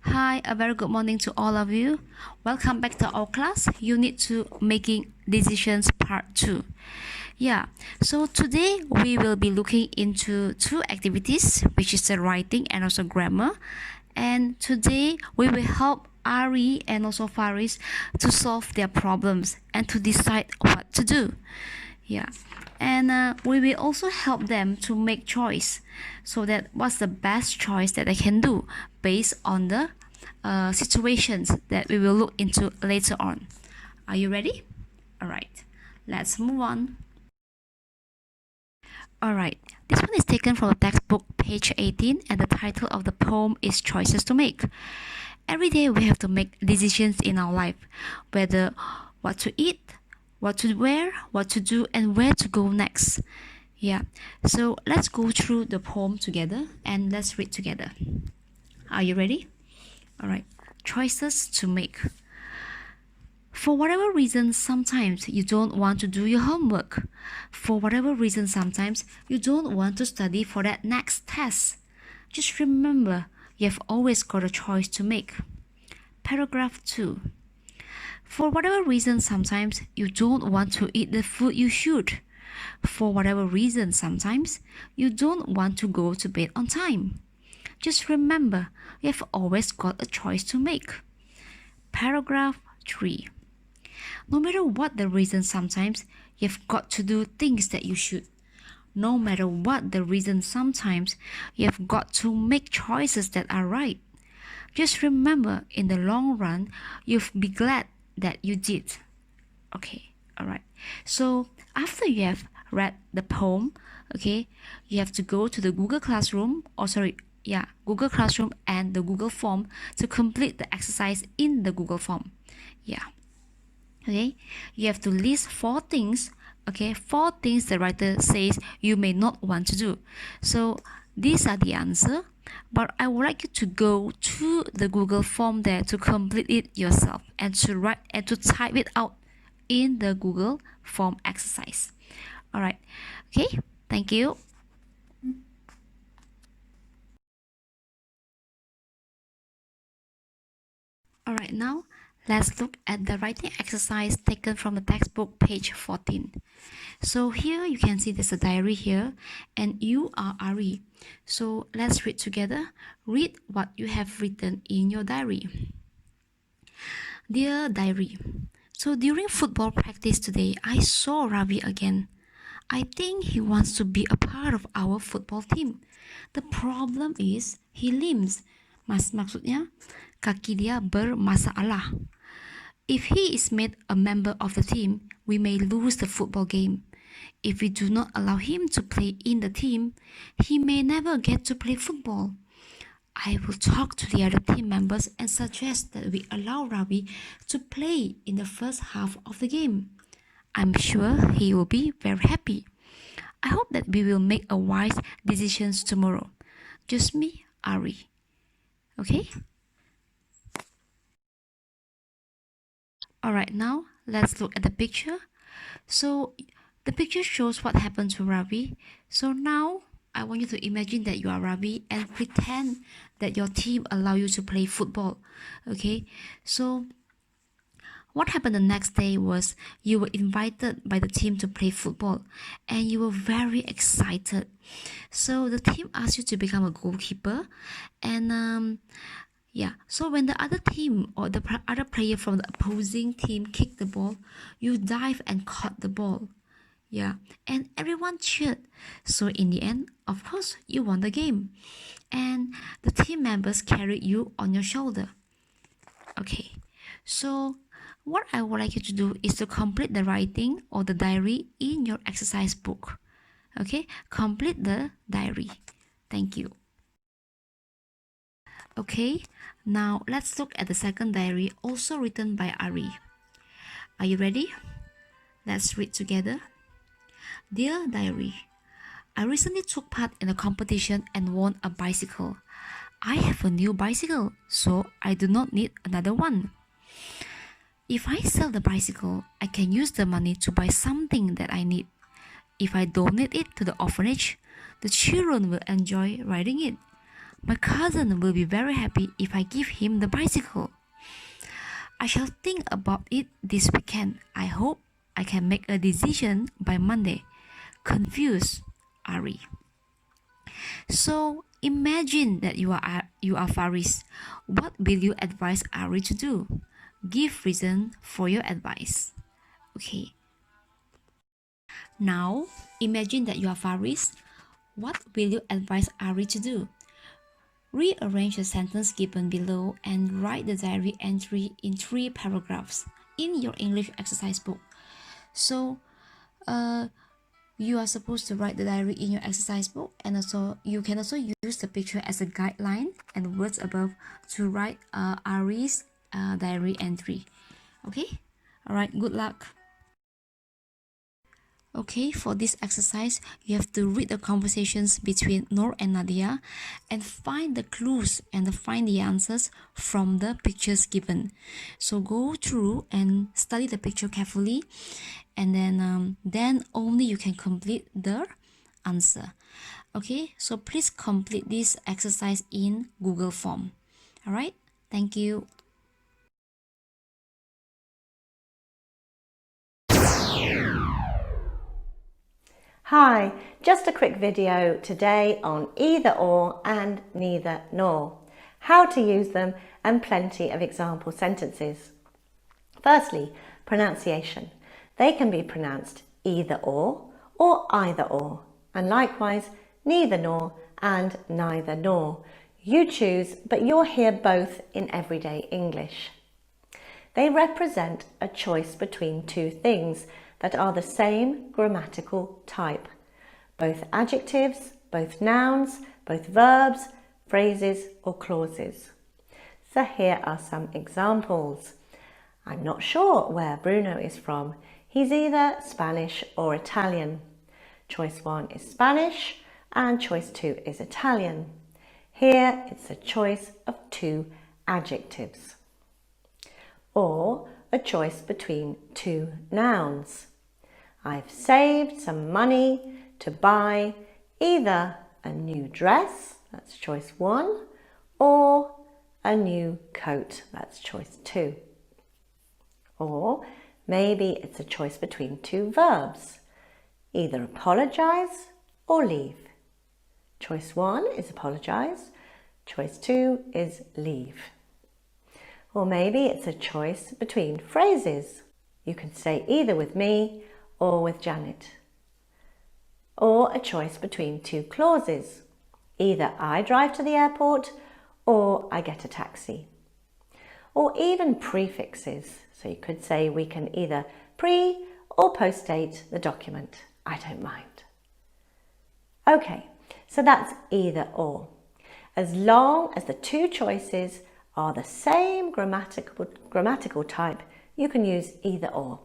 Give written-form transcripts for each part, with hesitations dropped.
Hi, a very good morning to all of you. Welcome back to our class, Unit 2 Making Decisions Part 2. So today we will be looking into two activities, which is the writing and also grammar. And today we will help Ari and also Faris to solve their problems and to decide what to do. And we will also help them to make choice so that what's the best choice that they can do based on the situations that we will look into later on. Are you ready? Alright, let's move on. Alright, this one is taken from the textbook page 18 and the title of the poem is Choices to Make. Every day we have to make decisions in our life, whether what to eat, what to wear, what to do, and where to go next. So let's go through the poem together and let's read together. Are you ready? Alright, choices to make. For whatever reason, sometimes you don't want to do your homework. For whatever reason, sometimes you don't want to study for that next test. Just remember, you have always got a choice to make. Paragraph 2. For whatever reason, sometimes you don't want to eat the food you should. For whatever reason, sometimes you don't want to go to bed on time. Just remember, you have always got a choice to make. Paragraph 3. No matter what the reason, sometimes you've got to do things that you should. No matter what the reason, sometimes you've got to make choices that are right. Just remember, in the long run, you'll be glad that you did. Okay, alright. So after you have read the poem, you have to go to the Google Classroom, Google Classroom and the Google Form to complete the exercise in the Google Form. You have to list four things the writer says you may not want to do. So these are the answer, but I would like you to go to the Google Form there to complete it yourself and to write and to type it out in the Google Form exercise. Alright, okay, thank you. Alright, now let's look at the writing exercise taken from the textbook page 14. So here you can see there's a diary here and you are Ari. So let's read together. Read what you have written in your diary. Dear diary, so during football practice today, I saw Ravi again. I think he wants to be a part of our football team. The problem is he limps. Maksudnya kaki dia bermasalah. If he is made a member of the team, we may lose the football game. If we do not allow him to play in the team, he may never get to play football. I will talk to the other team members and suggest that we allow Ravi to play in the first half of the game. I'm sure he will be very happy. I hope that we will make a wise decision tomorrow. Just me, Ari. Okay? Alright, now let's look at the picture. So the picture shows what happened to Ravi. So now I want you to imagine that you are Ravi and pretend that your team allow you to play football. Okay, so what happened the next day was you were invited by the team to play football and you were very excited. So the team asked you to become a goalkeeper and so when the other team or the other player from the opposing team kicked the ball, you dive and caught the ball. And everyone cheered. So in the end, of course, you won the game. And the team members carried you on your shoulder. Okay, so what I would like you to do is to complete the writing or the diary in your exercise book. Okay, complete the diary. Thank you. Okay, now let's look at the second diary also written by Ari. Are you ready? Let's read together. Dear diary, I recently took part in a competition and won a bicycle. I have a new bicycle, so I do not need another one. If I sell the bicycle, I can use the money to buy something that I need. If I donate it to the orphanage, the children will enjoy riding it. My cousin will be very happy if I give him the bicycle. I shall think about it this weekend. I hope I can make a decision by Monday. Confused, Ari. So imagine that you are Faris. What will you advise Ari to do? Give reason for your advice. Okay. Now imagine that you are Faris. What will you advise Ari to do? Rearrange the sentence given below and write the diary entry in 3 paragraphs in your English exercise book. So, you are supposed to write the diary in your exercise book, and also you can also use the picture as a guideline and words above to write Ari's diary entry. Okay? Alright, good luck. Okay, for this exercise, you have to read the conversations between Noor and Nadia and find the clues and find the answers from the pictures given. So go through and study the picture carefully, and then only you can complete the answer. Okay, so please complete this exercise in Google Form. Alright, thank you. Hi, just a quick video today on either or and neither nor, how to use them and plenty of example sentences. Firstly, pronunciation. They can be pronounced either or either or, and likewise neither nor and neither nor. You choose, but you'll hear both in everyday English. They represent a choice between two things that are the same grammatical type. Both adjectives, both nouns, both verbs, phrases or clauses. So here are some examples. I'm not sure where Bruno is from. He's either Spanish or Italian. Choice 1 is Spanish and choice 2 is Italian. Here it's a choice of 2 adjectives. Or a choice between 2 nouns. I've saved some money to buy either a new dress, that's choice 1, or a new coat, that's choice 2. Or maybe it's a choice between 2 verbs, either apologise or leave. Choice 1 is apologise, choice 2 is leave. Or maybe it's a choice between phrases. You can say either with me or with Janet. Or a choice between 2 clauses. Either I drive to the airport or I get a taxi. Or even prefixes. So you could say we can either pre or post date the document. I don't mind. Okay, so that's either or. As long as the 2 choices are the same grammatical type, you can use either or.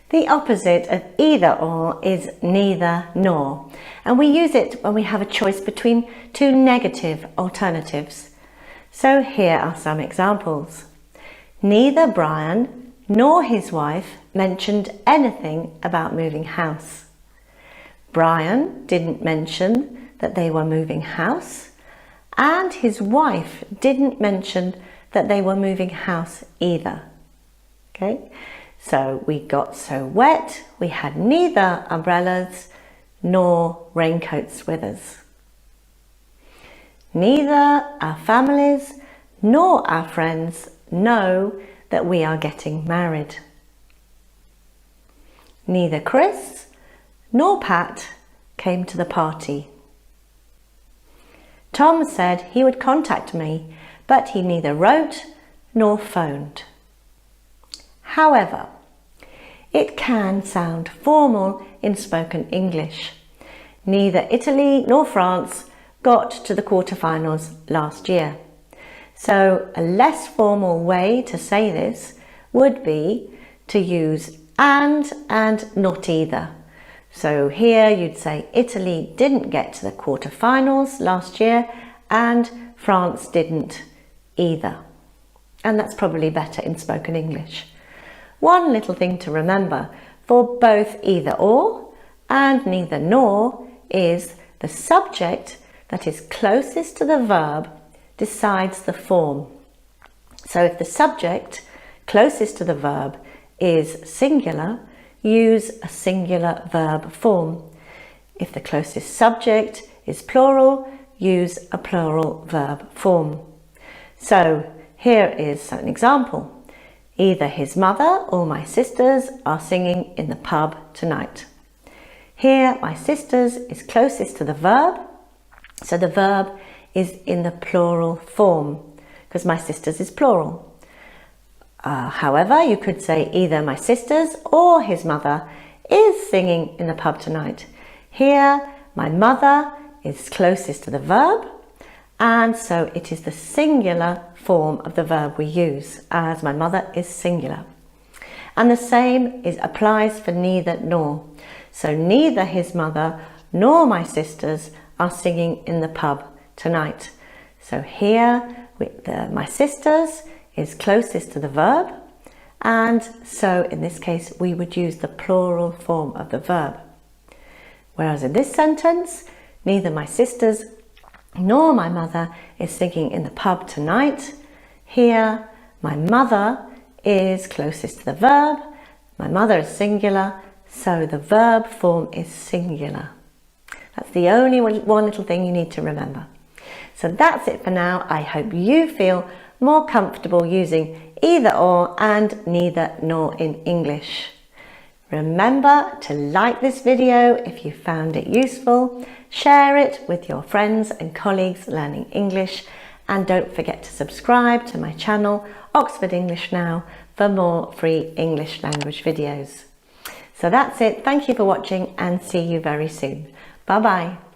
The opposite of either or is neither nor, and we use it when we have a choice between 2 negative alternatives. So here are some examples. Neither Brian nor his wife mentioned anything about moving house. Brian didn't mention that they were moving house, and his wife didn't mention that they were moving house either. Okay, so we got so wet, we had neither umbrellas nor raincoats with us. Neither our families nor our friends know that we are getting married. Neither Chris nor Pat came to the party. Tom said he would contact me, but he neither wrote nor phoned. However, it can sound formal in spoken English. Neither Italy nor France got to the quarterfinals last year. So a less formal way to say this would be to use and not either. So here you'd say Italy didn't get to the quarterfinals last year and France didn't either. And that's probably better in spoken English. One little thing to remember for both either or and neither nor is the subject that is closest to the verb decides the form. So if the subject closest to the verb is singular, use a singular verb form. If the closest subject is plural, use a plural verb form. So here is an example. Either his mother or my sisters are singing in the pub tonight. Here, my sisters is closest to the verb, so the verb is in the plural form because my sisters is plural. However, you could say either my sisters or his mother is singing in the pub tonight. Here, my mother is closest to the verb, and so it is the singular form of the verb we use, as my mother is singular. And the same applies for neither nor. So neither his mother nor my sisters are singing in the pub tonight. So here, my sisters is closest to the verb, and so in this case we would use the plural form of the verb. Whereas in this sentence, neither my sisters nor my mother is singing in the pub tonight. Here, my mother is closest to the verb, my mother is singular, so the verb form is singular. That's the only one little thing you need to remember. So that's it for now. I hope you feel more comfortable using either or and neither nor in English. Remember to like this video if you found it useful, share it with your friends and colleagues learning English, and don't forget to subscribe to my channel, Oxford English Now, for more free English language videos. So that's it. Thank you for watching and see you very soon. Bye bye.